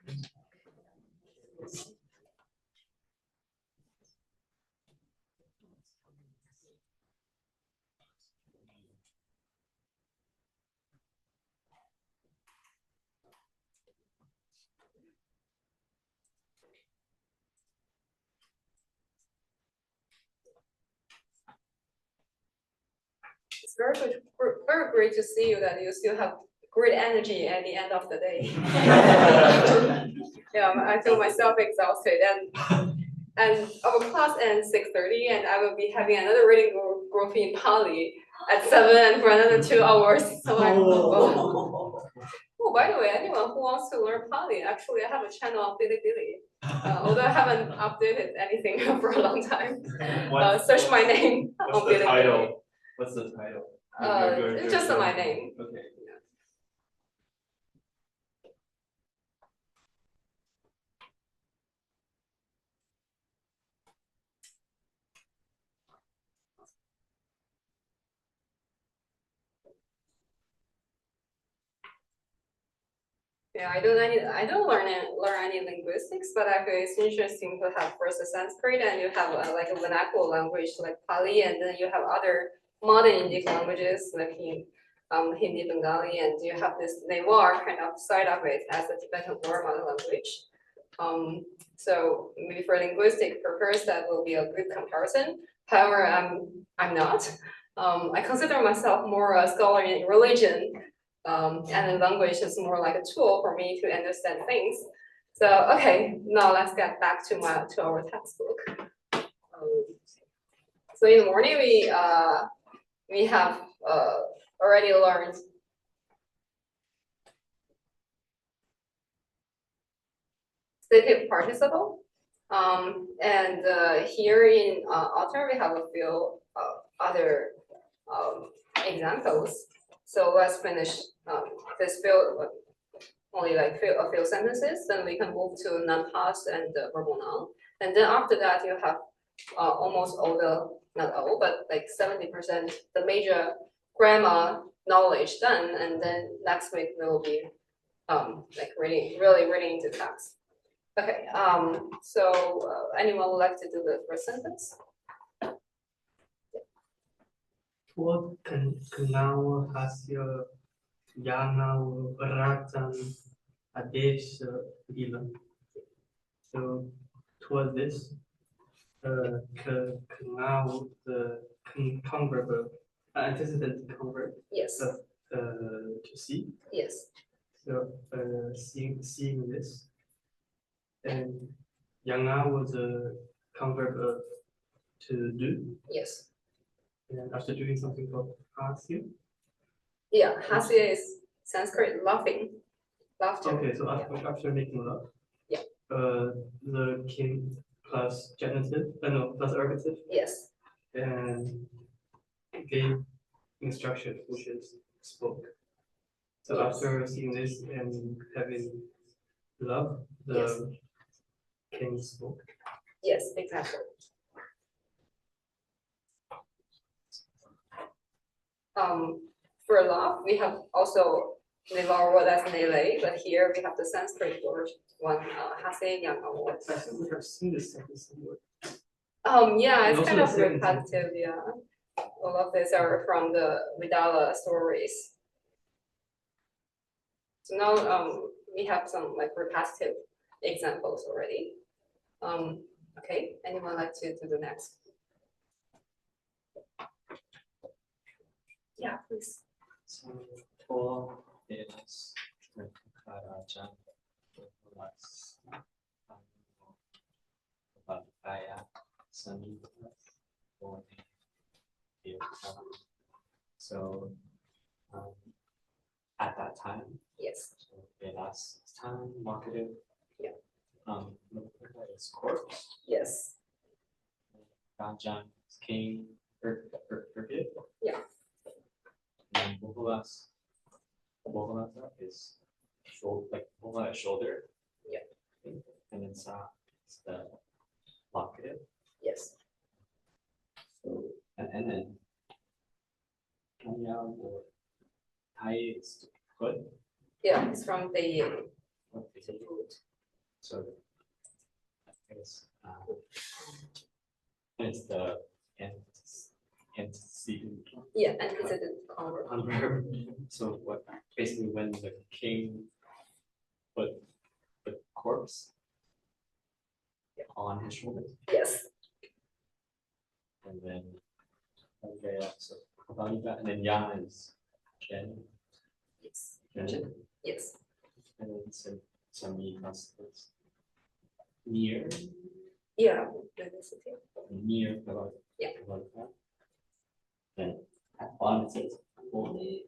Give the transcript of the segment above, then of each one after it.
It's very great to see you that you still have great energy at the end of the day. Yeah, I feel myself exhausted, and our class ends 6:30, and I will be having another reading group in Pali at 7 and for another 2 hours. So oh, by the way, anyone who wants to learn Pali, actually I have a channel on Bilibili. Although I haven't updated anything for a long time. Search my name on Bilibili. What's the title? It's just my name. Okay. Yeah, I don't learn any linguistics, but I feel it's interesting to have first a Sanskrit, and you have like a vernacular language like Pali, and then you have other modern Indic languages like Hindi, Bengali, and you have this Newar kind of side of it as a Tibetan Burman language. So maybe for linguistic purpose, that will be a good comparison. However, I'm not. I consider myself more a scholar in religion. And the language is more like a tool for me to understand things. So okay, now let's get back to our textbook. So in the morning we have already learned stative participle, and here in autumn we have a few other examples. So let's finish this only like a few sentences, then we can move to non-past and verbal noun. And then after that, you have almost all the, not all, but like 70% the major grammar knowledge done. And then next week we will be like really reading into text. Okay, so anyone would like to do the first sentence? What Knau Hasya Yana Ratan Adesh Dilan. So toward this, Knau the convert, antecedent convert. Yes. To see. Yes. So seeing this, and Yana was a convert to do. Yes. And after doing something called hasya. Yeah, hasya is Sanskrit laughing, laughter. Okay, so after making love. Yeah. The king plus genitive, no, plus ergative. Yes. And gave instruction, which is spoke. So yes. After seeing this and having love, the king spoke. Yes, exactly. For love, we have also Nevar word as Nele, but here we have the Sanskrit word one Hase Yanga word. I think we have seen this sentence somewhere. Yeah, it's kind of repetitive, yeah. All of these are from the Vidala stories. So now we have some like repetitive examples already. Okay, anyone like to do the next? Yeah, please. So for is Karajan was Balaya Sami for the so at that time, yes. So the last time marketed, yeah. His corpse. Yes. Rajan king forgive. Yeah. And Bohulas is shoulder. Yeah. And then Sa is the locative. Yes. So and then Kanya or Tai is to put. Yeah, it's from the root. So I guess it's the antecedent. Yeah, antecedent converb. Converb. So what basically when the king put the corpse on his shoulders, Yes. and then okay, yeah, so Kathmandu, and then Ya is Jen. Yes. Jen. Yes. And then some is near. Yeah. University. Near about Yeah. about that. Then at bottom it says only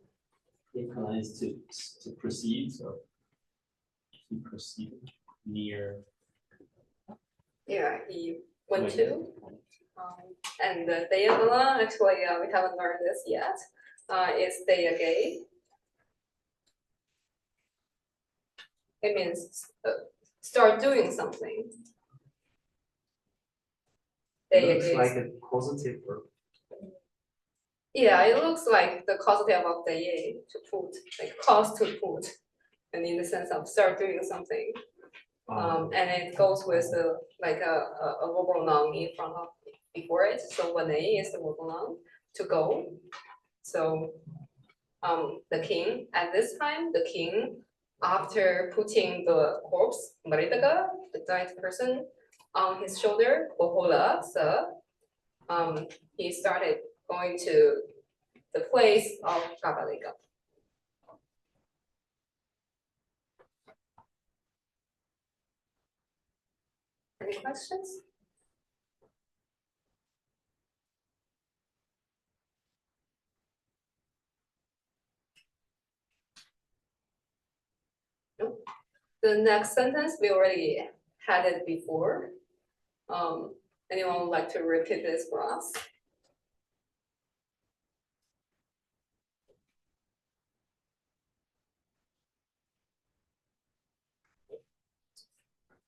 inclines to proceed, so he proceeded near. Yeah, he went to. And the Dayabala, actually, we haven't learned this yet. Is Dayagay. It means start doing something. It looks Dayagay. like a positive verb. Yeah, it looks like the causative of daye, to put, like cause to put, and in the sense of start doing something. And it goes with like a verbal noun in front of before it. So when a is the verbal noun to go. So the king at this time, the king, after putting the corpse, Maridaga, the died person, on his shoulder, Bohola, he started going to the place of Gabaliga. Any questions? Nope. The next sentence, we already had it before. Anyone would like to repeat this for us?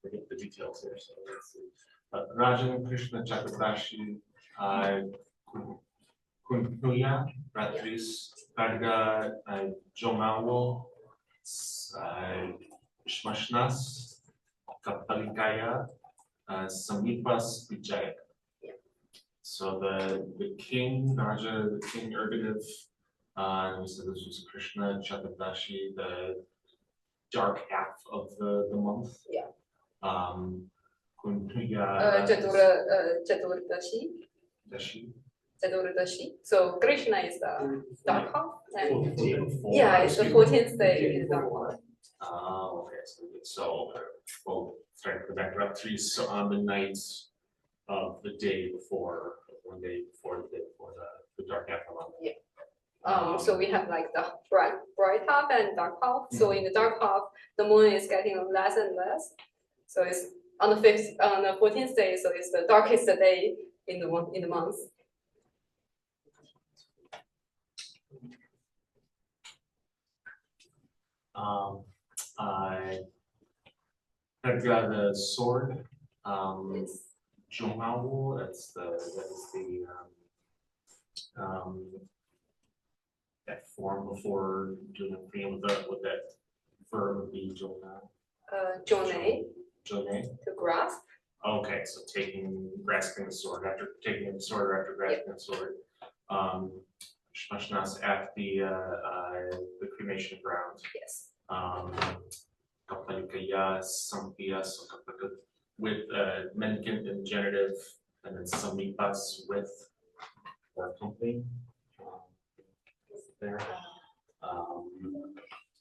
Forget the details here, so let's see. Rajan Krishna Chakrabarti, Kunhuya, Ratris, Karga, Jomawo, Shmashnas, Kapalikaya, Samipas Vijaya. So the king, Raja, the king Ergodev, and we said this was Krishna Chakrabarti, the dark half of the month. Yeah. Kunhuya. Chaturdashi. So Krishna is the dark half, and 14th. yeah, it's the 14th day in the dark half. Okay, so well, starting to back up three. So on the night of the day before, one day before the dark half of the month. Yeah. So we have like the bright half and dark half. So in the dark half, the moon is getting less and less. So it's on the 14th day. So it's the darkest day in the month. I've got a sword. Yes. Jomawo, that is that form before doing a thing with that verb would be Jona. Jone, Jone. to grasp. Okay, so grasping the sword after taking the sword or after grasping the sword. Shmashnas at the cremation ground. Yes. Kapalikaya, Sampias, with mendicant and genitive, and then Samipas with or company. There.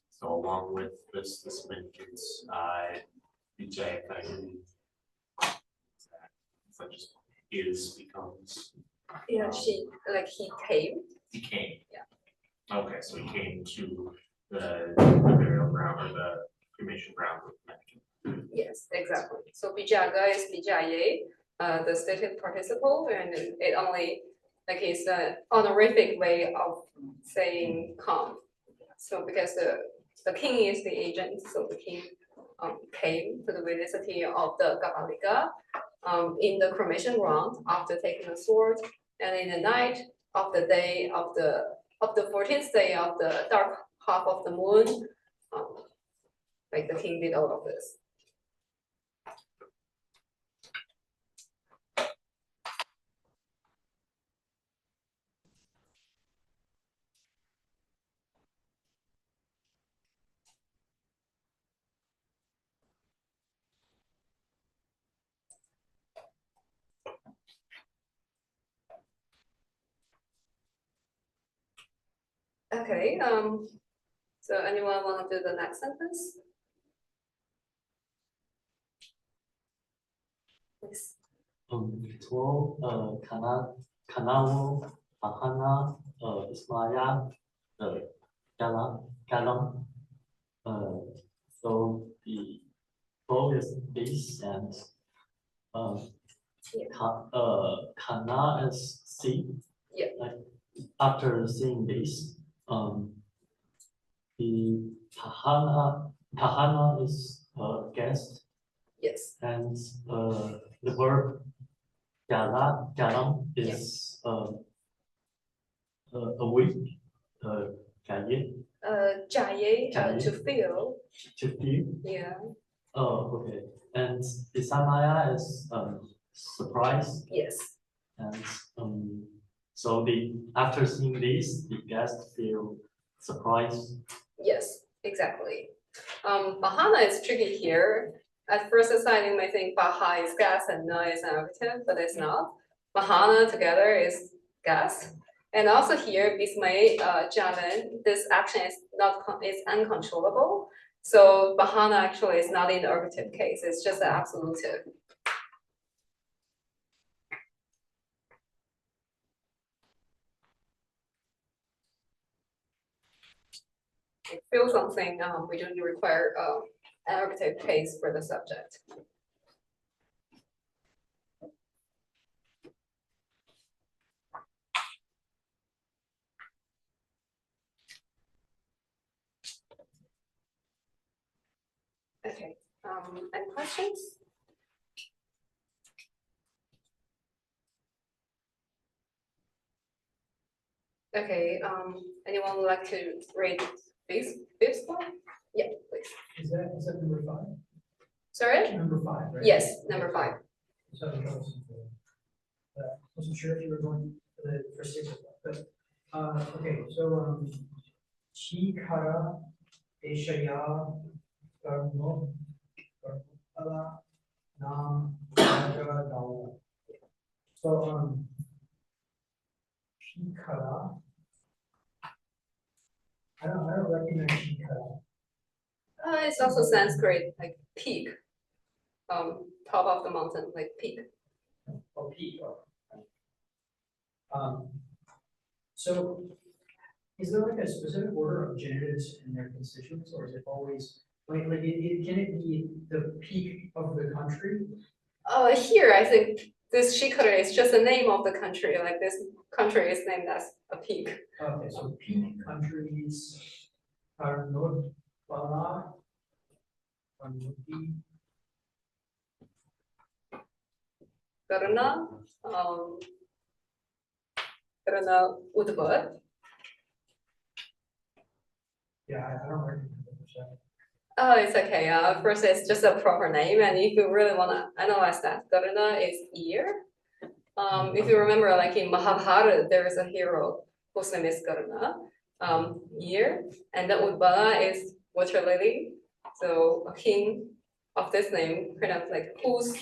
So along with this mendicant, Vijayaka, so just becomes. Yeah, he came. He came. Yeah. Okay, so he came to the burial ground or the cremation ground with mendicant. Yes, exactly. So Bijaga is Bijaye, the stative participle, and it only is an honorific way of saying come. So because the king is the agent, so the king came to the vicinity of the Gabaliga in the cremation ground after taking the sword, and in the night of the day of the 14th day of the dark half of the moon, the king did all of this. Okay, so anyone want to do the next sentence? Please. To Kanawo Ahana Ismaya Galam. So the flow is this and Kana is see. Yeah. Like after seeing this, the Tahana is guest. Yes. And the verb galam is a week, jaye, To feel. to feel. Yeah. Oh, okay. And isamaya is surprise. Yes. And so after seeing this, the guest feel surprised. Yes, exactly. Bahana is tricky here. At first sight, you may think Baha is gas and Na is an adjective, but it's not. Bahana together is gas. And also here, Bismay, Jalan, this action is uncontrollable. So Bahana actually is not in the ergative case, it's just an absolutive. Feel something, we don't require an ergative case for the subject. Okay, any questions? Okay, anyone would like to read this one? Yeah, please. Is that number 5? Sorry? Number 5, right? Yes, number 5. So I wasn't sure if you were going for 6 or 5, but okay. So Chikara Eshaya Karno Karnala Nam Raja Dawa. So Chikara. I don't recognize Chikara. It's also Sanskrit, like peak. Top of the mountain, like peak. Oh, peak. So is there like a specific order of genitives in their constituents, or is it always can it be the peak of the country? Here I think this Shikara is just the name of the country, like this country is named as a peak. Okay, so peak countries are North Bala, Karna, Udvar. Yeah, I don't recognize that. Oh, it's okay. First, it's just a proper name, and if you really want to analyze that, Karna is ear. If you remember, like in Mahabharata, there is a hero whose name is Karna, ear, and the Udbala is water lily. So a king of this name, kind of like whose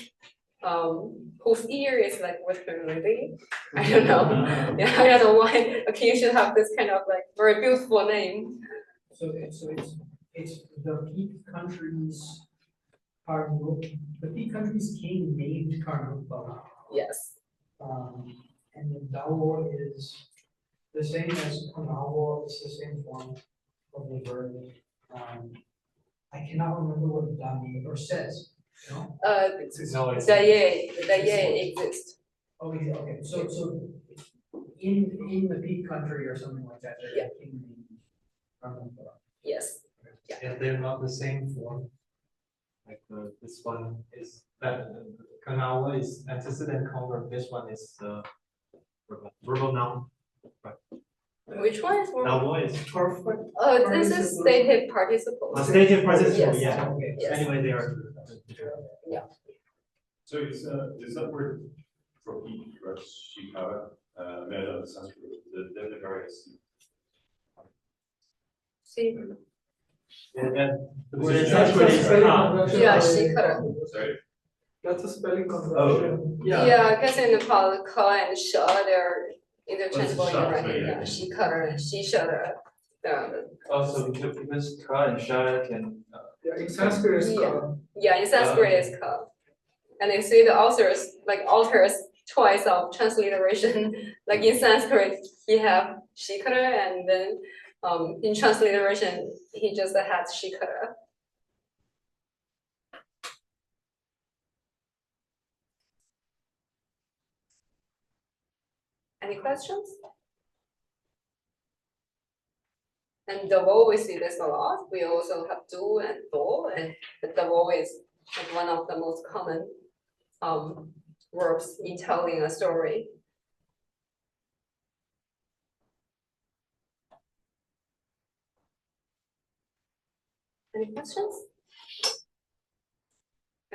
ear is like water lily. I don't know. Yeah, I don't know why a king should have this kind of like very beautiful name. So it's the peak countries the peak countries king named Karnataka. Yes. And then Dawo is the same as Kanawo, it's the same form of the verb. I cannot remember what Dami or says, you know? Daye exists. Okay, so in the peak country or something like that, there's a king named Karnataka. Yes. And they're not the same form. Like this one is Kanawa is antecedent converb. This one is verbal noun. Which one is more? Dawa is perfect. This is stative participle. Stative participle. Yes. Yeah. Okay. Yes. Anyway, they are. Yeah. So is that word for peak, right? Shikara, made of Sanskrit, the various. See. And the word Is in it Sanskrit is ka. Yeah, Shikara. Sorry. That's a spelling convention. Yeah, because in Nepal, ka and sha, they're interchangeable in sha, writing. yeah. Yeah, Shikara and Shishara. Also, because ka and sha can. Yeah, in Sanskrit it's Yeah. ka. Yeah, in Sanskrit okay. it's ka. And you see the author's choice of transliteration. Like in Sanskrit, he have shikara, and then in transliteration, he just had shikara. Any questions? And the vowel, we see this a lot. We also have do and do, and the vowel is like one of the most common verbs in telling a story. Any questions?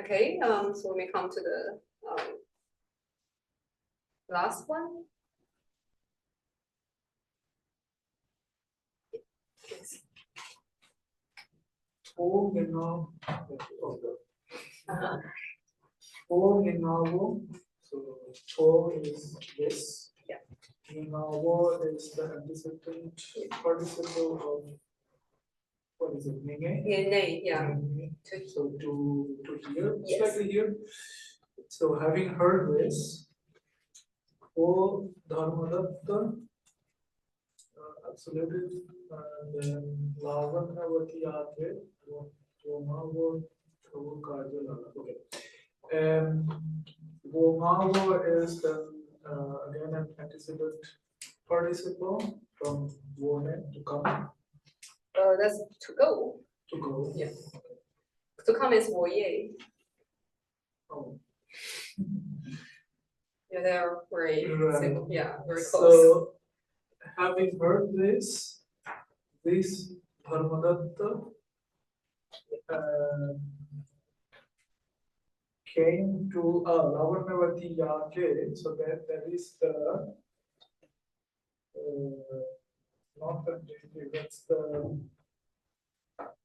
Okay, so we come to the last one. Yes. Oh, you know. Uh-huh. Oh, you know. So, oh is this. Yeah. You know, is the antecedent participle of, what is it, nenge? Yeah. So to hear, Yes. slightly here. So having heard this, O Dharmadatta, absolutely, then Lavanavati Ate, Vomavo, Kajalala. Okay. Vomavo is then again an antecedent participle from Vone to come. That's to go. To go. Yeah. To come is woye. Oh. Yeah, they're very Right. simple. Yeah, very close. So, having heard this Dharmadatta came to Lavanavati Yake, so that is the not the that's the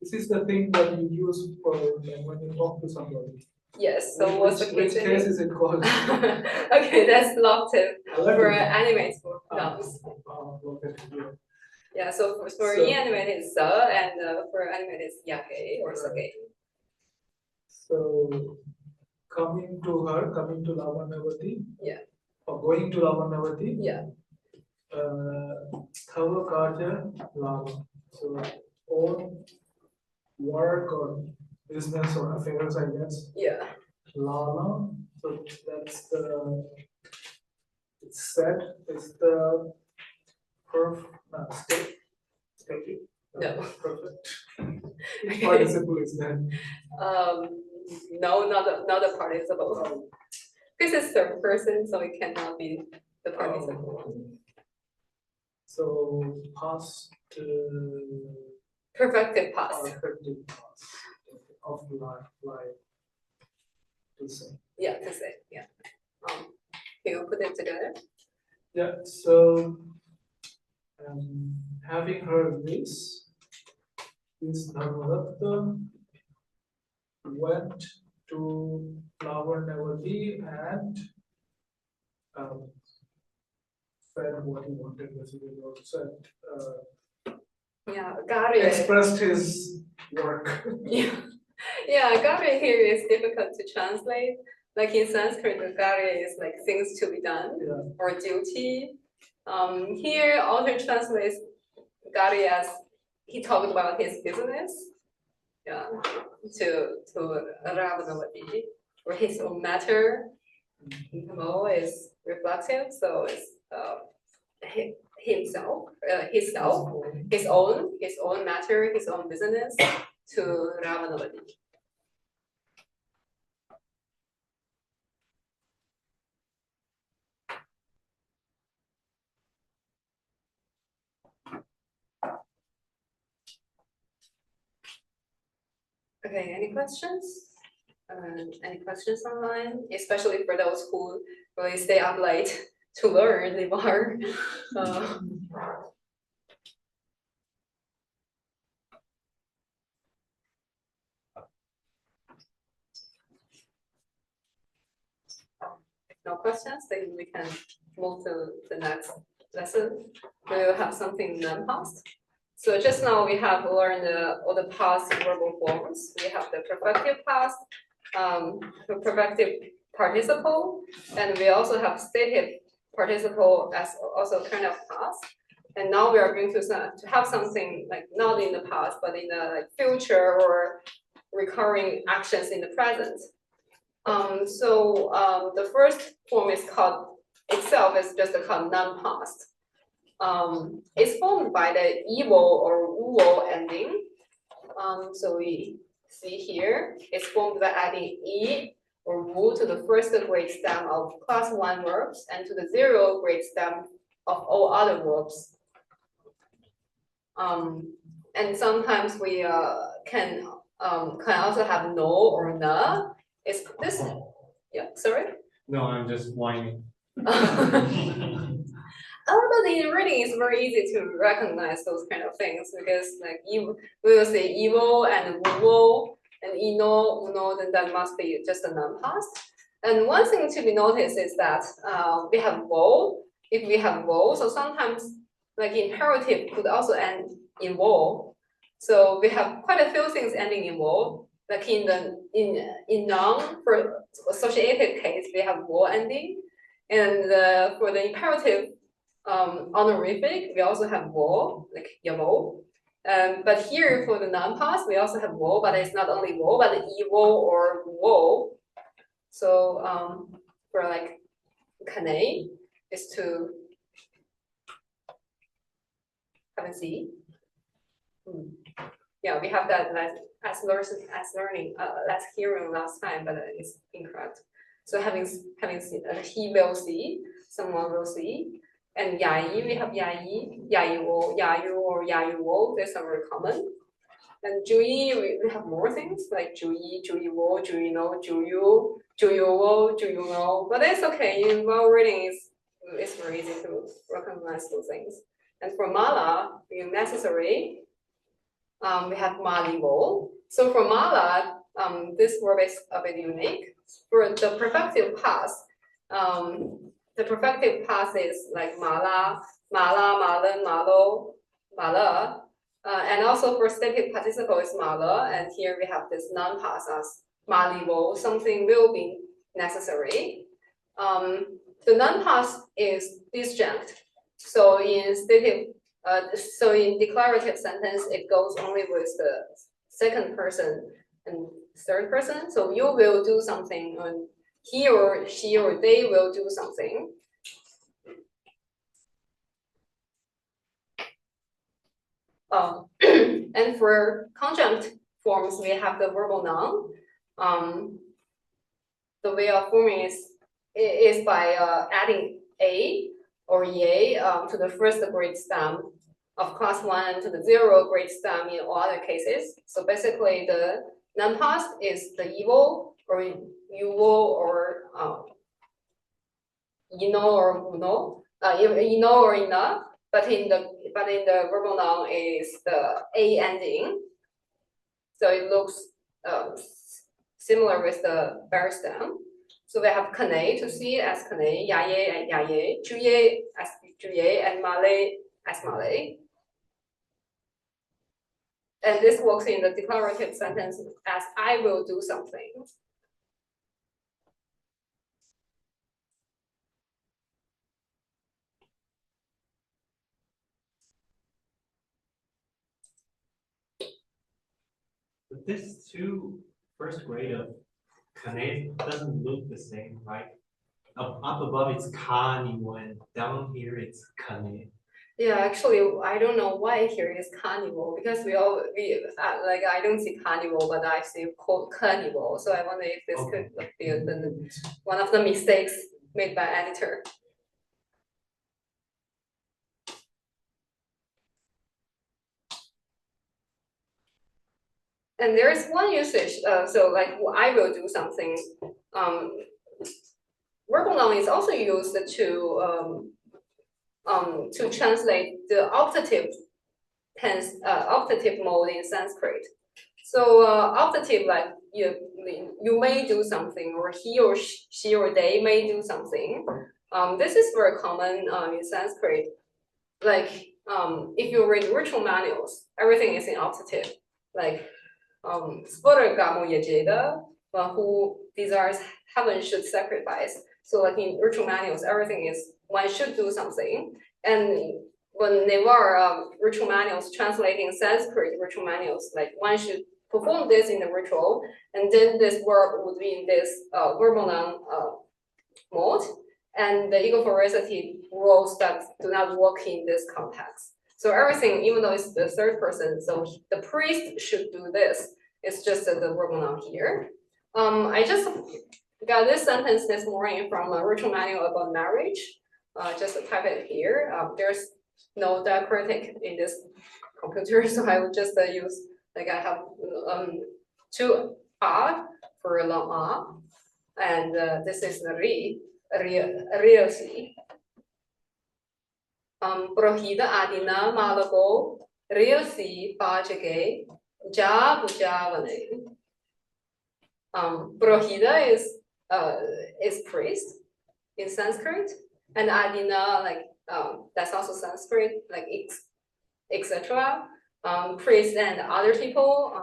this is the thing that you use for when you talk to somebody. Yes. So what's the Which case? case is it called? Okay, that's locative for animate nouns. Yeah. Yeah. So for So- inanimate it's sa, and for animate it's yake or sake. So coming to Lavanavati. Yeah. Or going to Lavanavati. Yeah. Thava Karya Lava. So own work or business or affairs, I guess. Yeah. Lala. So that's the it's said is the perfect state. No. Perfect. Which participle is that? No, not the participle. This is third person, so it cannot be the participle. So past Perfective past. perfected past of life to say. Yeah, to say. Yeah. Can you put it together? Yeah, so having heard this Dharmadatta went to Lavanavati and said what he wanted, basically, or said, Yeah, Gary. expressed his work. Yeah, yeah, Gary here is difficult to translate. Like in Sanskrit, the Gary is like things to be done Yeah. or duty. Here, author translates Gary as he talked about his business. Yeah, to Ravanavati, or his own matter. Mo is reflexive, so it's himself, his own matter, his own business to Ravanavati. Okay, any questions? Any questions online, especially for those who really stay up late to learn the bar? If no questions, then we can move to the next lesson. We will have something non-past. So just now we have learned all the past verbal forms. We have the perfective past, the perfective participle, and we also have stative participle as also kind of past. And now we are going to have something like not in the past, but in the like future or recurring actions in the present. The first form is called itself is just called non-past. It's formed by the evil or uo ending. So we see here, it's formed by adding e or wu to the first grade stem of class 1 verbs and to the 0 grade stem of all other verbs. And sometimes we can also have no or na. Is this? Yeah, sorry. No, I'm just whining. But in reading, it's very easy to recognize those kind of things because, like, we will say evil and wuo and ino, uno, then that must be just a non-past. And one thing to be noticed is that we have wo. If we have wo, so sometimes like imperative could also end in wo. So we have quite a few things ending in wo. Like in noun for associated case, we have wo ending, and for the imperative honorific, we also have wo, like yavo. But here for the non-past, we also have wo, but it's not only wo, but evil or wo. So for like kane is to have a see. Yeah, we have that as learning last hearing last time, but it's incorrect. So having seen, he will see, someone will see. And yayi, we have yayi, yayu, or yayuo, these are very common. And juyi, we have more things like juyi, juyiwo, juyino, juyu, juyuwo, juyuno. But it's okay, while reading it's very easy to recognize those things. And for mala, being necessary, we have maliwo. So for mala, this verb is a bit unique. For the perfective past, the perfective past is like mala, malen, malo, mala. And also for stative participle is mala. And here we have this non-past as maliwo, something will be necessary. The non-past is disjunct. So in stative, so in declarative sentence, it goes only with the second person and third person. So you will do something, and he or she or they will do something. And for conjunct forms, we have the verbal noun. The way of forming is by adding a or ye to the first grade stem of class 1 and to the 0 grade stem in all other cases. So basically the non-past is the evil or yuvo or ino or uno, ino or ina, but in the verbal noun is the a ending. So it looks similar with the bare stem. So we have kane to see as kane, yaye and yaye, juye as juye, and male as male. And this works in the declarative sentence as I will do something. But this first grade of kane doesn't look the same, right? Up above it's Kaniwo, and down here it's kane. Yeah, actually, I don't know why here is carnival because we like I don't see carnival, but I see called carnival. So I wonder if this could be one of the mistakes made by editor. And there is one usage. So like I will do something. Verbal noun is also used to translate the optative tense, optative mode in Sanskrit. So optative, like you may do something, or he or she or they may do something. This is very common in Sanskrit. Like if you read ritual manuals, everything is in optative. Like, one who desires heaven should sacrifice. So like in ritual manuals, everything is one should do something. And when they were ritual manuals translating Sanskrit ritual manuals, like one should perform this in the ritual, and then this verb would be in this verbal noun mode, and the egophoricity rules that do not work in this context. So everything, even though it's the third person, so the priest should do this. It's just the verbal noun here. I just got this sentence this morning from a ritual manual about marriage. Just type it here. There's no diacritic in this computer, so I would just use, like I have two R for long R, and this is the real C. Prohida adina malago real C bajage ja bujavane. Prohida is priest in Sanskrit, and adina, like that's also Sanskrit, like etc. Priest and other people,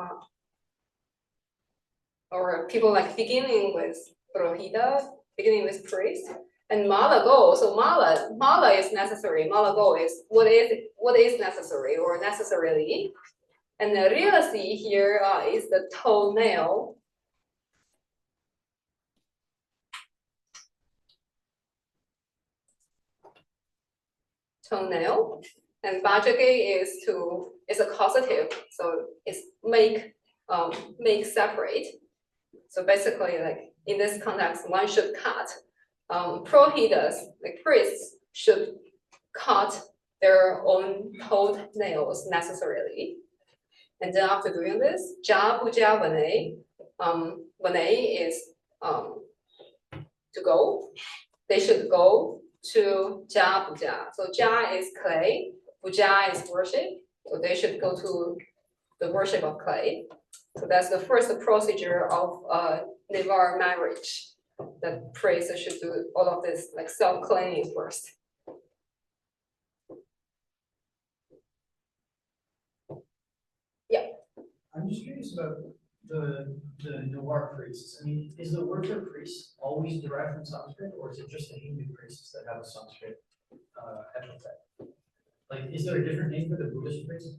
or people like beginning with prohida, beginning with priest, and malago. So mala is necessary. Malago is what is necessary or necessarily, and the real C here is the toenail. Toenail, and bajage is a causative, so it's make separate. So basically, like in this context, one should cut. Prohidas, like priests, should cut their own toenails necessarily. And then after doing this, ja puja vane, vane is to go. They should go to ja puja. So ja is clay, puja is worship. So they should go to the worship of clay. So that's the first procedure of Newar marriage. That priest should do all of this, like self-cleaning first. Yeah. I'm just curious about the Newar priests. I mean, is the word for priest always derived from Sanskrit, or is it just the Hindu priests that have a Sanskrit epithet? Like, is there a different name for the Buddhist priests?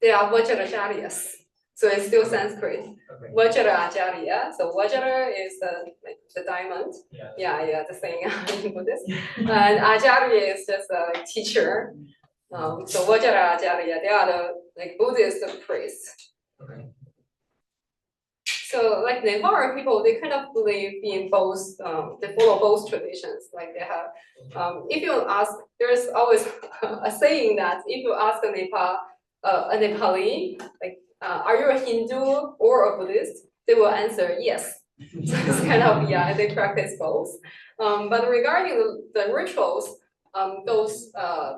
They are Vajracharyas. So it's still Sanskrit. Okay. Vajracharya. So Vajra is like the diamond. Yeah. The thing in Buddhist. And Acharya is just a teacher. So Vajracharya, they are the like Buddhist priests. Okay. So like Newar people, they kind of believe in both, they follow both traditions. Like they have, if you ask, there's always a saying that if you ask a Nepali, like, are you a Hindu or a Buddhist? They will answer yes. So it's kind of, yeah, they practice both. But regarding the rituals, those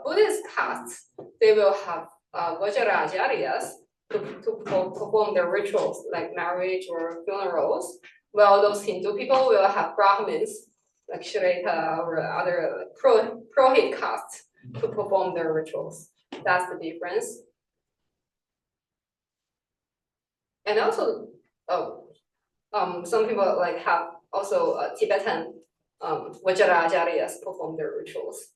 Buddhist castes, they will have Vajracharyas to perform their rituals like marriage or funerals, while those Hindu people will have Brahmins like Shreta or other Prohit castes to perform their rituals. That's the difference. And also, some people like have also Tibetan Vajracharyas perform their rituals.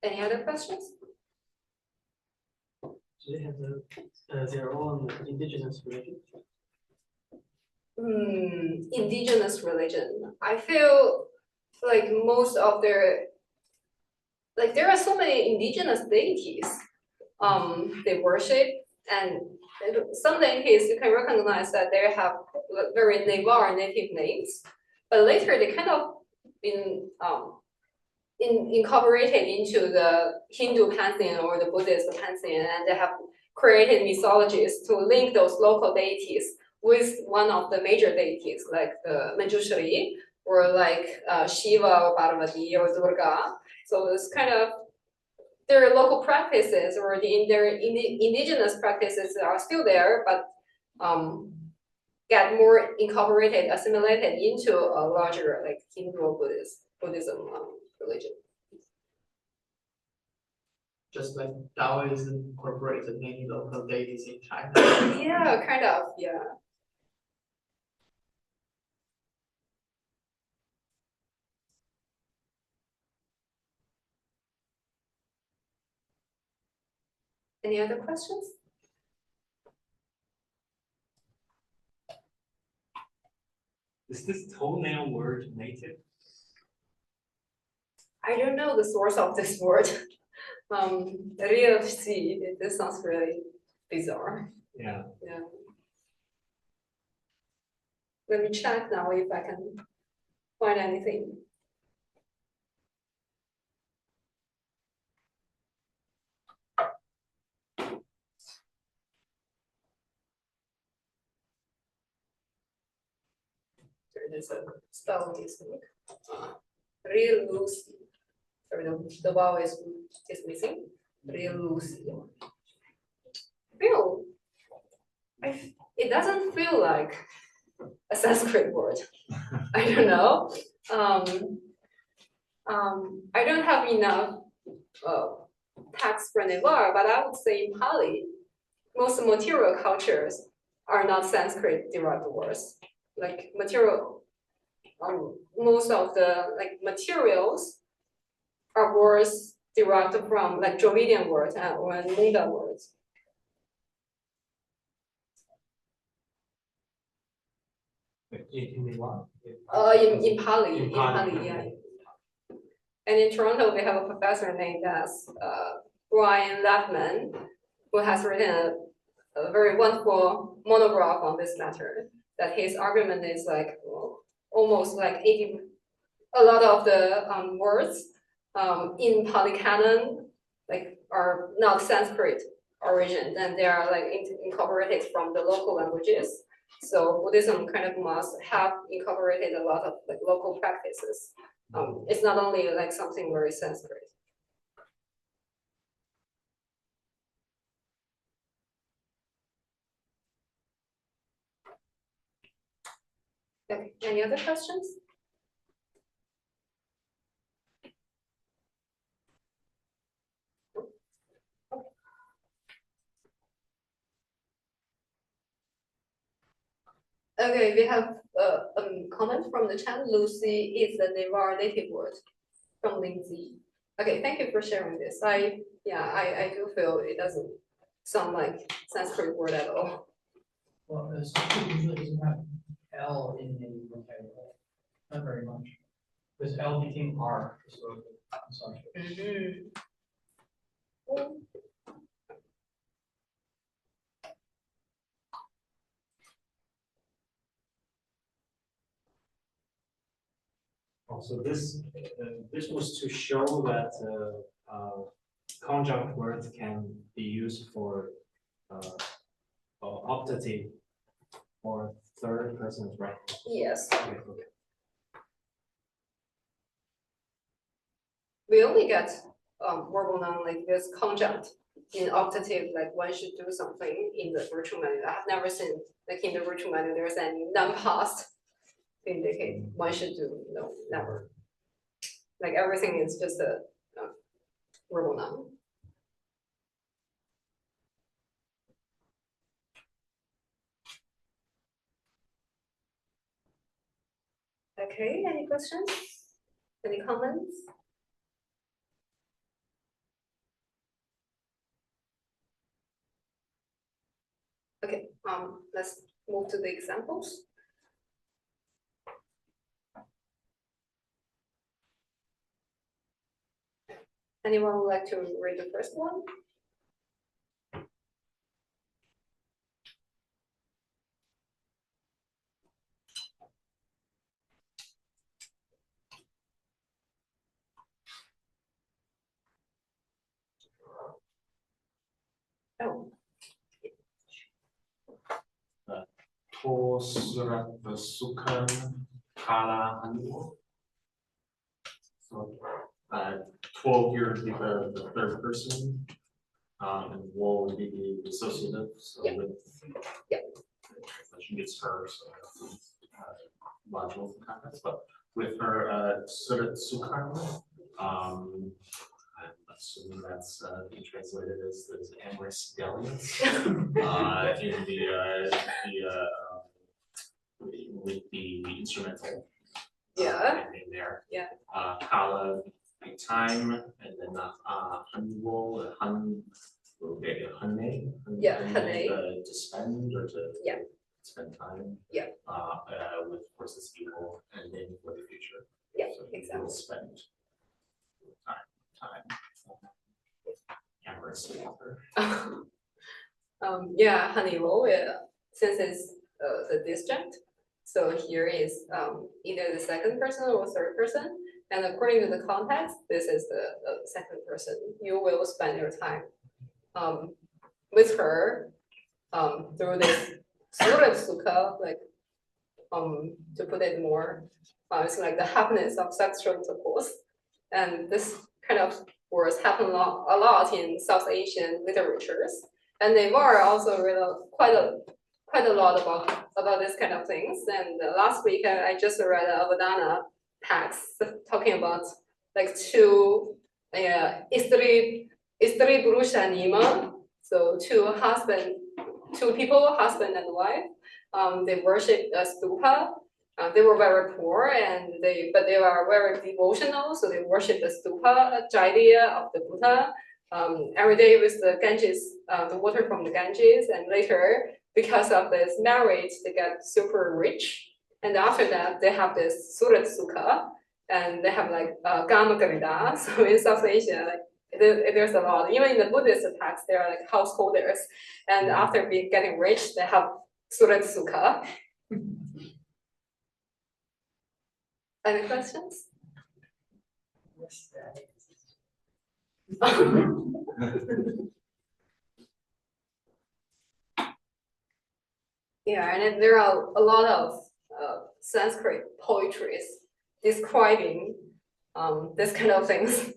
Any other questions? So they have their own indigenous religion. Indigenous religion. I feel like most of their, like there are so many indigenous deities they worship, and some deities you can recognize that they have very Newar native names, but later they kind of been incorporated into the Hindu pantheon or the Buddhist pantheon, and they have created mythologies to link those local deities with one of the major deities, like the Manjushri, or like Shiva or Parvati or Durga. So it's kind of their local practices or their indigenous practices are still there, but get more incorporated, assimilated into a larger like Hindu or Buddhism religion. Just like Taoism incorporated many local deities in China. Yeah, kind of, yeah. Any other questions? Is this toenail word native? I don't know the source of this word. This sounds really bizarre. Yeah. Yeah. Let me check now if I can find anything. There is a spelling mistake. Real Lucy. Sorry, the vowel is missing. Real Lucy. It doesn't feel like a Sanskrit word. I don't know. I don't have enough text for Newar, but I would say in Pali, most material cultures are not Sanskrit derived words. Like material, most of the like materials are words derived from like Dravidian words or Munda words. In Milan? In Pali, yeah. And in Toronto, we have a professor named as Brian Levman, who has written a very wonderful monograph on this matter. That his argument is like almost like 80, a lot of the words in Pali canon like are not Sanskrit origin, and they are like incorporated from the local languages. So Buddhism kind of must have incorporated a lot of like local practices. It's not only like something very Sanskrit. Okay, any other questions? Okay, we have a comment from the chat. Lucy is a Newar native word from Lindsay. Okay, thank you for sharing this. I do feel it doesn't sound like Sanskrit word at all. Well, Sanskrit usually doesn't have L in the vocabulary, not very much. Because L became R historically in Sanskrit. Also, this was to show that conjunct words can be used for optative or third person, right? Yes. Okay. We only get verbal noun like this conjunct in optative, like one should do something in the virtual menu. I have never seen like in the virtual menu there's any non-past to indicate one should do, no, never. Like everything is just a verbal noun. Okay, any questions? Any comments? Okay, let's move to the examples. Anyone would like to read the first one? Oh. To surat sukan kala anu. So 12 here would be the third person, and woe would be the associative. So Yeah. with Yeah. she gets her modules and concepts, but with her sort of Sukharma, I'm assuming that's being translated as amorous dalliance in with the instrumental. Yeah. In there. Yeah. Kala, big time, and then Hanwol, Hane. Yeah, Hane. To spend or to. Yeah. Spend time. Yeah. With versus evil and then for the future. Yeah, So exactly. we'll spend time. Amorous together. Yeah, Honeywell, since it's the disjunct, so here is either the second person or third person, and according to the context, this is the second person. You will spend your time with her through this sort of sukha, like to put it more, it's like the happiness of sexual intercourse, and this kind of words happen a lot in South Asian literatures. And Newar also read quite a lot about this kind of things. And last week I just read a Avadana text talking about like two istri purusha nima, so two people, husband and wife. They worship a stupa. They were very poor but they were very devotional, so they worship the stupa, Jaiya of the Buddha. Every day with the Ganges, the water from the Ganges, and later, because of this marriage, they get super rich. And after that, they have this Surat Sukha, and they have like Gama Garida. So in South Asia, like there's a lot. Even in the Buddhist texts, they are like householders. And after getting rich, they have Surat Sukha. Any questions? Yeah, and then there are a lot of Sanskrit poetries describing this kind of things.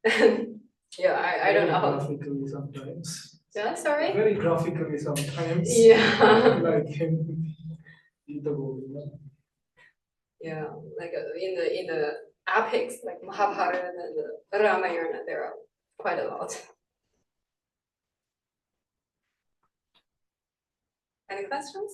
And yeah, I don't know how. Graphically sometimes. Yeah, sorry. Very graphically sometimes. Yeah. Like beautiful, you know? Yeah, like in the epics like Mahabharata and the Ramayana, there are quite a lot. Any questions?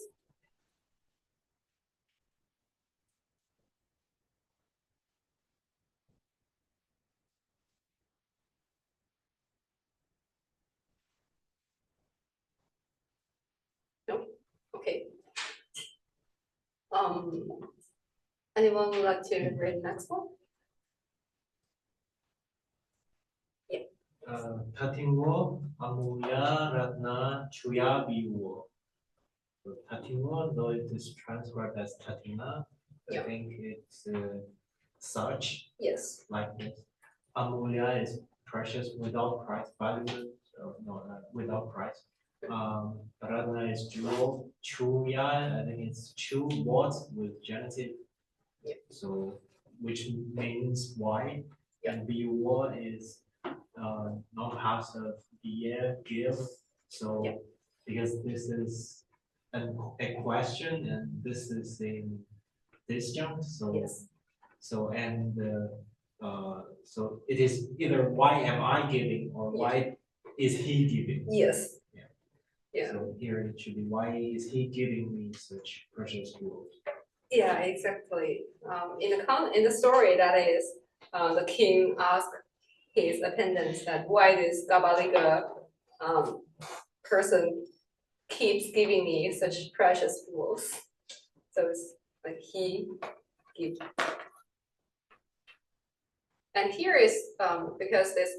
No? Okay. Anyone would like to read the next one? Tatingwo, Amuya, Ratna, Chuya, Biwo. Tatingwo, though it is transcribed as Tatina, I Yeah. think it's such, Yes. like this. Amulya is precious without price, valuable, without price. Ratna is jewel. Chuya, I think it's chu words with genitive. Yeah. So, which means why. Yeah. And Biwo is not house of year give. So Yeah. because this is a question and this is in disjunct, so Yes. so so it is either why am I giving or why is he giving? Yes. Yeah. Yeah. So here it should be why is he giving me such precious jewels? Yeah, exactly. In the story, that is, the king asked his attendants that why this Gabaliga person keeps giving me such precious jewels. So it's like he gives. And here is because this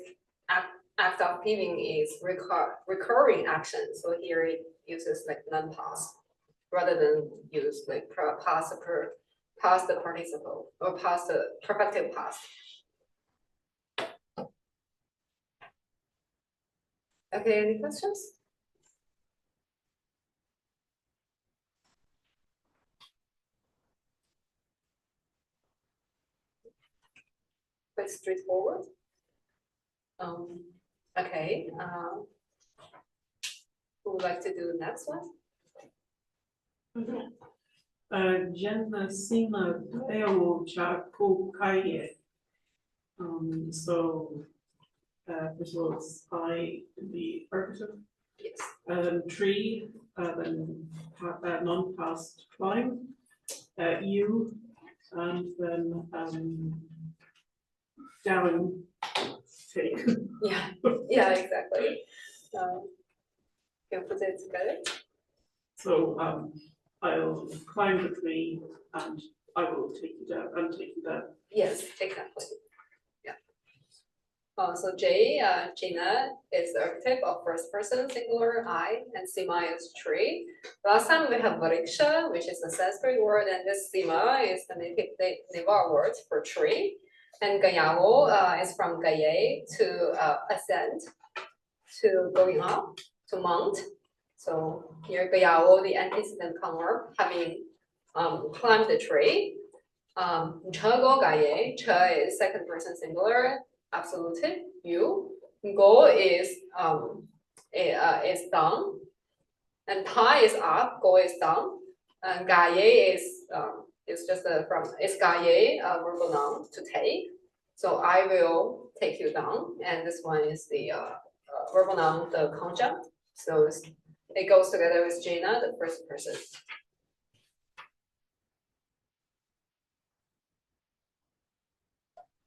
act of giving is recurring action. So here it uses like non-past rather than use like past participle or past perfective past. Okay, any questions? Quite straightforward. Okay. Who would like to do the next one? Jenna Sima Leo Chaku Kaye. So, first of all, it's I, the architect. Yes. Tree, then non-past climb, U, and then down take. Yeah, yeah, exactly. Can you put it together? So I'll climb the tree and I will take you down and take you down. Yes, exactly. Yeah. So J, Gina is the archetype of first person singular I, and Sima is tree. Last time we have Variksha, which is a Sanskrit word, and this Sima is the native Newar word for tree. And Gayavo is from Gaye to ascend, to going up, to mount. So here Gayavo, the antecedent converb, having climbed the tree. Go Gaye, Che is second person singular, absolutive, you. Go is down, and Ta is up, Go is down, and Gaye is just it's Gaye, verbal noun to take. So I will take you down, and this one is the verbal noun, the conjunct. So it goes together with Jana, the first person.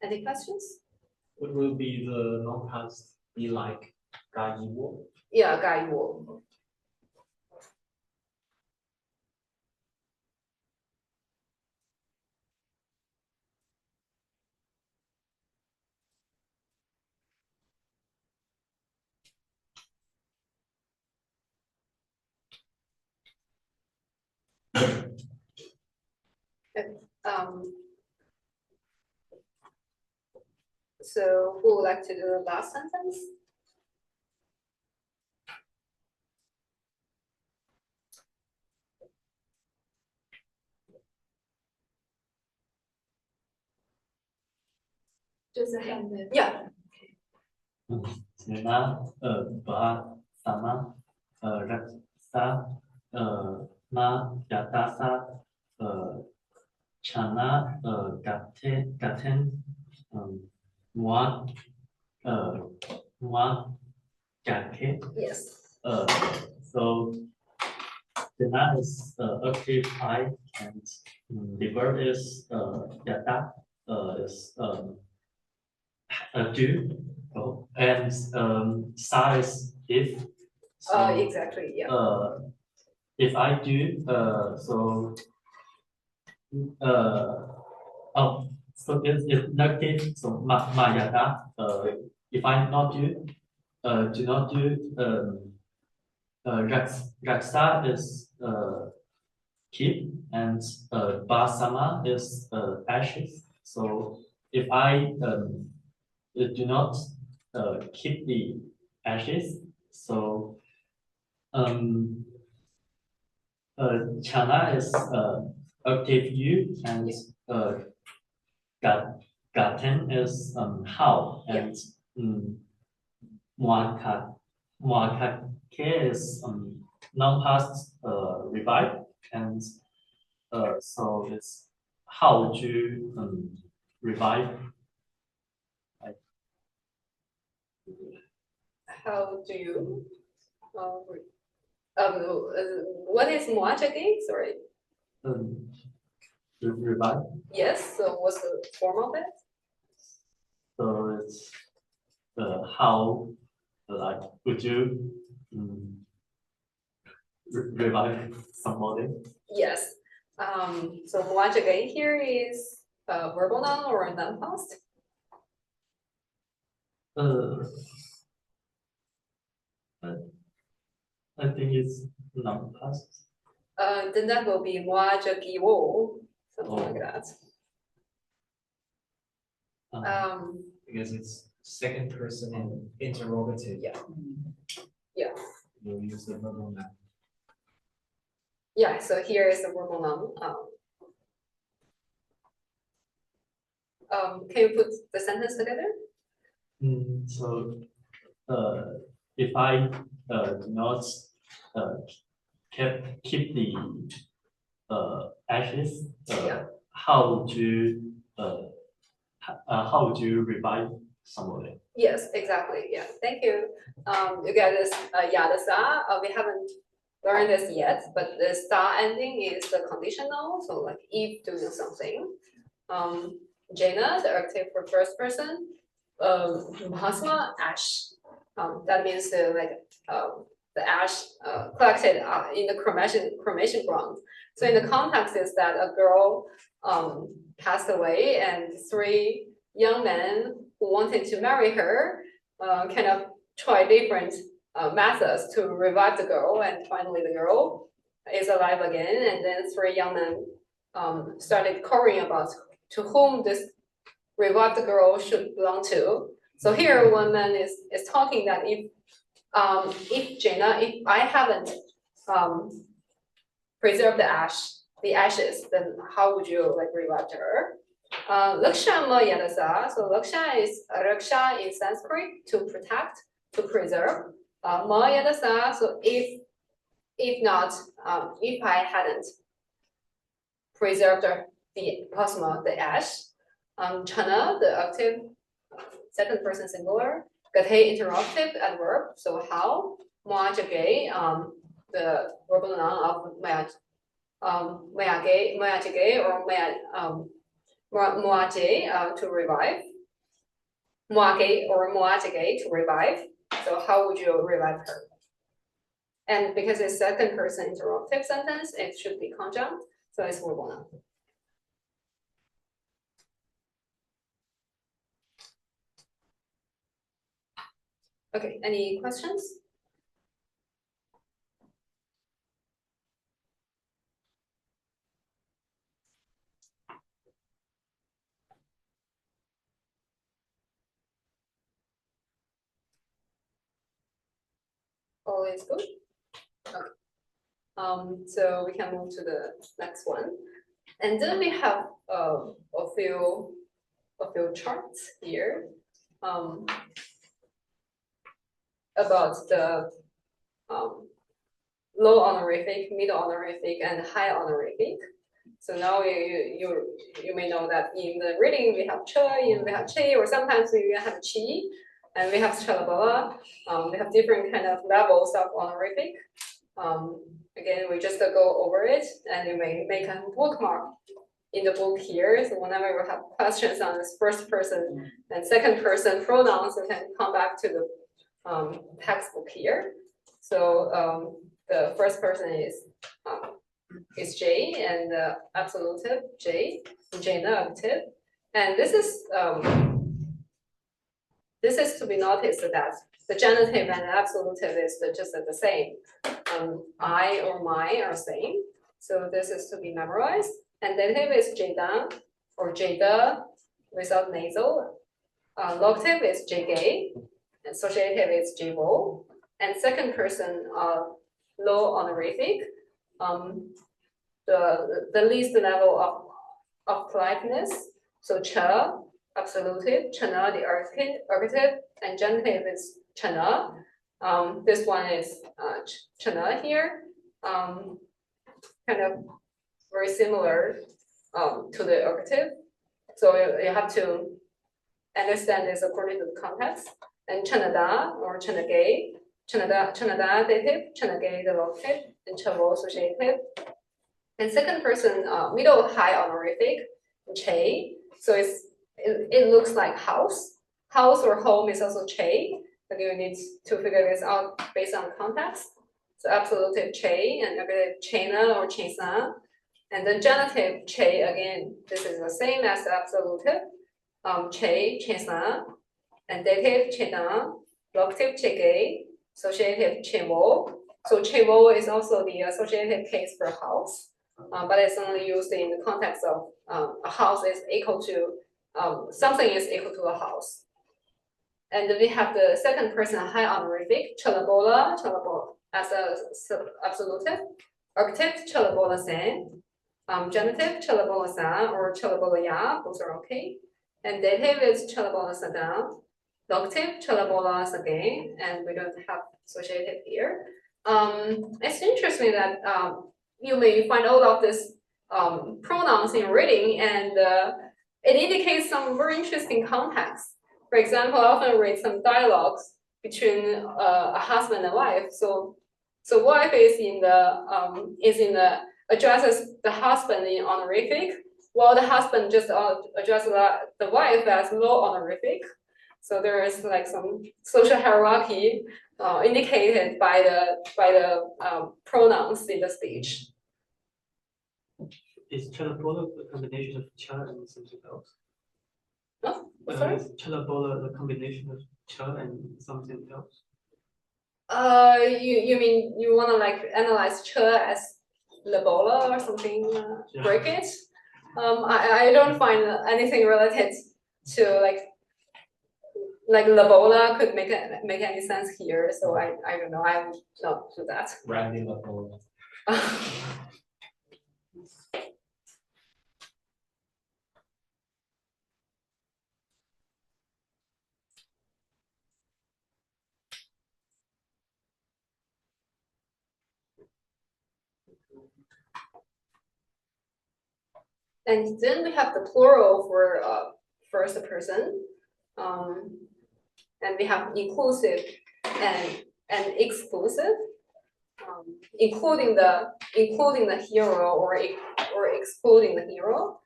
Any questions? What will be the non-past be like? Gaiwo? Yeah, Gai Wu. So who would like to do the last sentence? Just a hand there. Yeah. Sena, Ba, Sama, Raksa, Ma, Yatasa, Chana, Gaten, Mua, Mua, Gake. Yes. So Sena is active I, and the verb is Yata, is do. Oh, and sa is if. So, Exactly. Yeah. if I do, so so it's negative. So yada. If I not do not do. Raksa is keep, and basama is ashes. So if I do not keep the ashes, so chana is active you, and gaten is how, and muakake is non-past revive, and so it's how to revive. How do you? What is muach again? Sorry. Revive. Yes. So what's the form of it? So it's how, like, would you revive somebody? Yes. So muach again here is verbal noun or non-past? I think it's non-past. Then that will be muajagiwo, something like that. Because it's second person and interrogative. Yeah. Yeah. You'll use the verbal noun. Yeah. So here is the verbal noun. Can you put the sentence together? So, if I do not keep the ashes, Yeah. how would you how would you revive somebody? Yes, exactly. Yeah, thank you. You get this yadasa. We haven't learned this yet, but the star ending is the conditional. So like if doing something. Jaina, the archetype for first person. Bhasma, ash. That means the ash collected in the cremation ground. So in the context is that a girl passed away and 3 young men who wanted to marry her kind of try different methods to revive the girl, and finally the girl is alive again, and then 3 young men started quarreling about to whom this revived girl should belong to. So here one man is talking that if Jaina, if I haven't preserved the ashes, then how would you like revive her? Laksha ma yadasa. So laksha is raksha in Sanskrit, to protect, to preserve. Ma yadasa. So if not, if I hadn't preserved the bhasma, the ash, chana, the active, second person singular, gate interrogative adverb. So how? Moajage, the verbal noun of moajage or moaje to revive. Moage or moajage to revive. So how would you revive her? And because it's second person interrogative sentence, it should be conjunct. So it's verbal noun. Okay, any questions? All is good? Okay. So we can move to the next one. And then we have a few charts here about the low honorific, middle honorific, and high honorific. So now you may know that in the reading we have che, we have che, or sometimes we even have chi, and we have chalabala. We have different kind of levels of honorific. Again, we just go over it, and you may make a bookmark in the book here. So whenever you have questions on this first person and second person pronouns, you can come back to the textbook here. So the first person is J, and the absolutive J, Jainative, and this is to be noticed that the genitive and the absolutive is just the same. I or my are same, so this is to be memorized. And dative is Jada or Jada without nasal. Locative is Jgay, and associative is Jbo, and second person low honorific. The least level of politeness. So cha, absolutive, chana, the archetype, and genitive is chana. This one is chana here. Kind of very similar to the archetype. So you have to understand this according to the context. And chanada or chanagay, chanada dative, chanagay the locative, and chavo associative. And second person, middle high honorific, che. So it looks like house. House or home is also che, but you need to figure this out based on context. So absolutive che and negative chena or chesa. And the genitive che again, this is the same as the absolutive. Che, chesa, and dative chena, locative chege, associative chevo. So chevo is also the associative case for house. But it's only used in the context of a house is equal to something is equal to a house. And we have the second person high honorific, chalabola as a absolutive, archetype chalabola san, genitive chalabola san or chalabola ya, both are okay. And dative is chalabola sadan, locative chalabola sagain, and we don't have associative here. It's interesting that you may find all of this pronouns in reading, and it indicates some very interesting context. For example, I often read some dialogues between a husband and wife. So wife is in the addresses the husband in honorific, while the husband just addresses the wife as low honorific. So there is like some social hierarchy indicated by the pronouns in the speech. Is Chalabola the combination of cha and something else? Oh, sorry? Is Chalabola the combination of cha and something else? You mean you want to like analyze ch as labola or something? Yeah. Break it? I don't find anything related to like labola could make any sense here. So I don't know. I would not do that. Randy Lapola. And then we have the plural for first person, and we have inclusive and exclusive, including the hero or excluding the hero.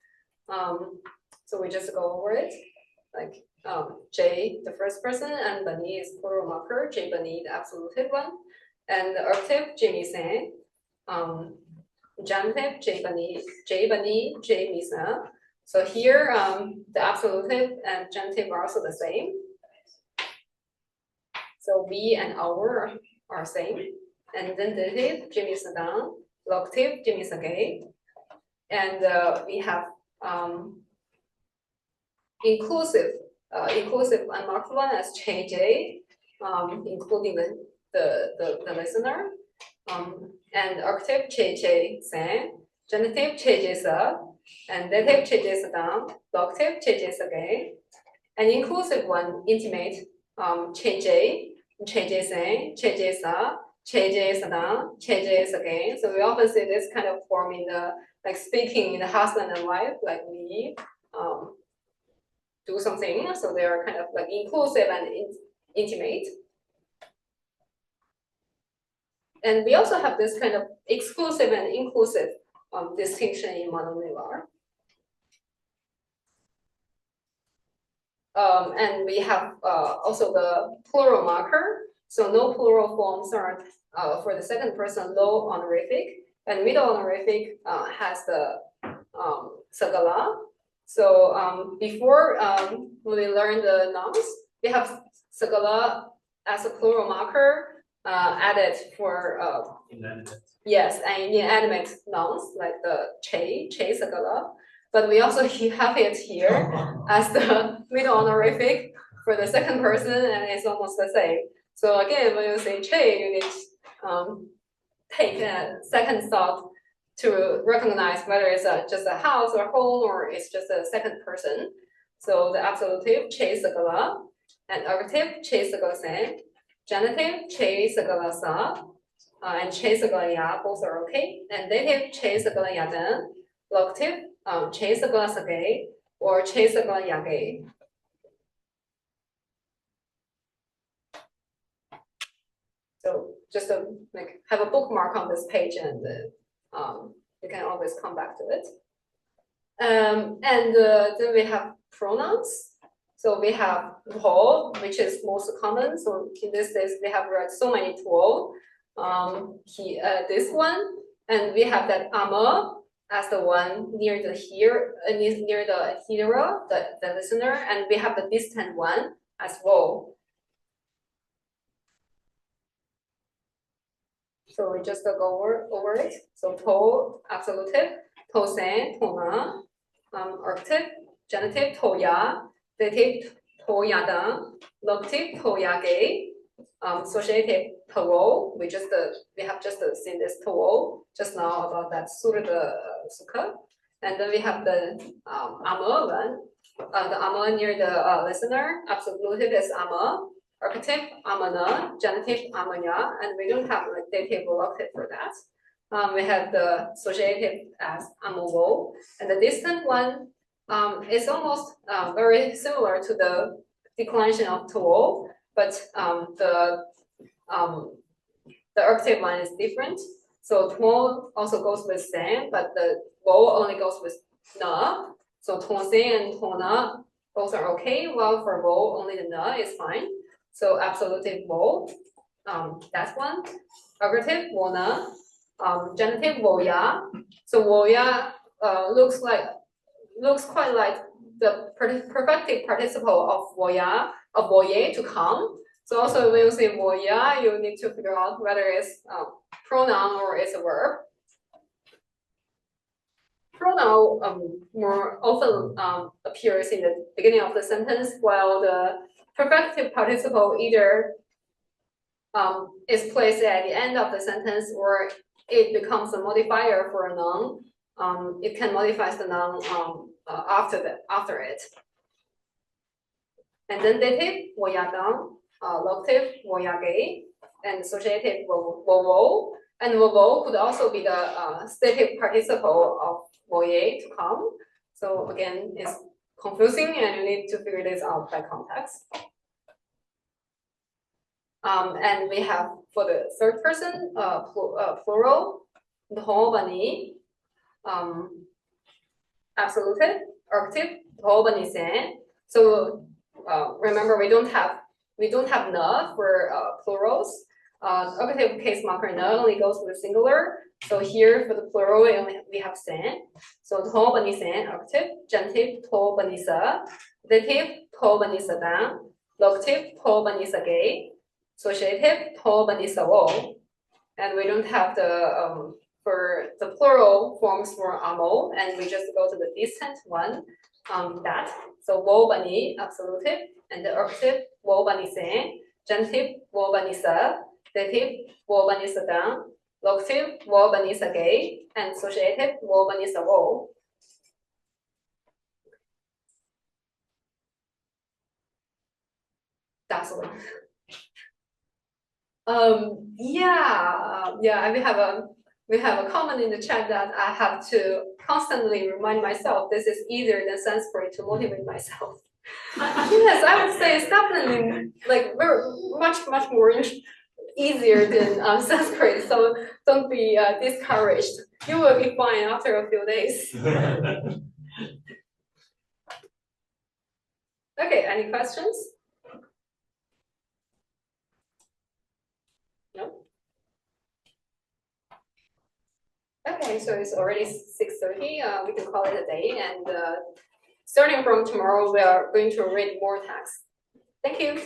So we just go over it, like J the first person, and Bani is plural marker. J Bani the absolutive one, and the archetype J Misen. Genitive, J Bani, J Misa. So here, the absolutive and genitive are also the same. So we and our are same. And then dative, J Misa down, locative, J Misa gay. And we have inclusive unmarked one as JJ, including the listener. And archetype JJ same, genitive JJ sub, and dative JJ down, locative JJ again, and inclusive one intimate JJ same, JJ sub, JJ down, JJ again. So we often see this kind of form in the like speaking in the husband and wife, like we do something. So they are kind of like inclusive and intimate. And we also have this kind of exclusive and inclusive distinction in monolingual. And we have also the plural marker. So no plural forms are for the second person low honorific, and middle honorific has the sagala. So before when we learn the nouns, we have sagala as a plural marker. Added for Inanimate. yes, and inanimate nouns like the che sagala, but we also have it here as the middle honorific for the second person, and it's almost the same. So again, when you say che, you need to take a second thought to recognize whether it's just a house or home or it's just a second person. So the absolutive che sagala and archetype che sagala same. Genitive, che sagala sa, and che sagala ya, both are okay. And dative, che sagala ya den. Locative, che sagala sagay, or che sagala yagay. So just to have a bookmark on this page, and you can always come back to it. And then we have pronouns. So we have tuo, which is most common. So in this case, we have read so many tuo. This one, and we have that ama as the one near the near the hearer, the listener, and we have the distant one as well. So we just go over it. So to absolutive, to sen, to na, archetype, genitive, to ya. Dative toyadan, locative toyage, associative to. We have just seen this to just now about that surda sukha, and then we have the ama one, the ama near the listener. Absolutive is ama, archetype amana, genitive amanya, and we don't have like dative or locative for that. We have the associative as amovo, and the distant one is almost very similar to the declension of tuo, but the octave one is different. So tuo also goes with sen, but the vo only goes with na. So tuo sen and tuo na, both are okay, while for vo only the na is fine. So absolutive vo, that's one. Ergative vo na. Genitive vo ya. So vo ya looks quite like the perfective participle of vo ya, of vo ye to come. So also when you say vo ya, you need to figure out whether it's pronoun or it's a verb. Pronoun more often appears in the beginning of the sentence, while the perfective participle either is placed at the end of the sentence or it becomes a modifier for a noun. It can modify the noun after it. And then dative, 我呀当, locative, 我呀给, and associative, 我 and 我 could also be the stative participle of 我ye to come. So again, it's confusing and you need to figure this out by context. And we have for the third person, plural, the whole bani, absolutive, ergative, the whole bani sen. So remember we don't have na for plurals. Ergative case marker na only goes with singular. So here for the plural we have sen. So the whole bani sen, ergative, genitive, whole bani sa, dative, whole bani sa dan, locative, whole bani sa gay. Associative, to banisa wo, and we don't have the for the plural forms for amo, and we just go to the distant one, that. So wo bani absolutive, and the ergative wo bani sen, genitive wo banisa, dative wo banisa dan, locative wo banisa gay, and associative wo banisa wo. That's the one. Yeah, we have a comment in the chat that I have to constantly remind myself this is easier than Sanskrit to motivate myself. Yes, I would say it's definitely like much more easier than Sanskrit. So don't be discouraged. You will be fine after a few days. Okay, any questions? No? Okay, so it's already 6:30. We can call it a day, and starting from tomorrow, we are going to read more texts. Thank you.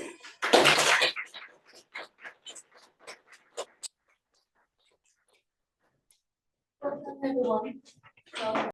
Welcome everyone.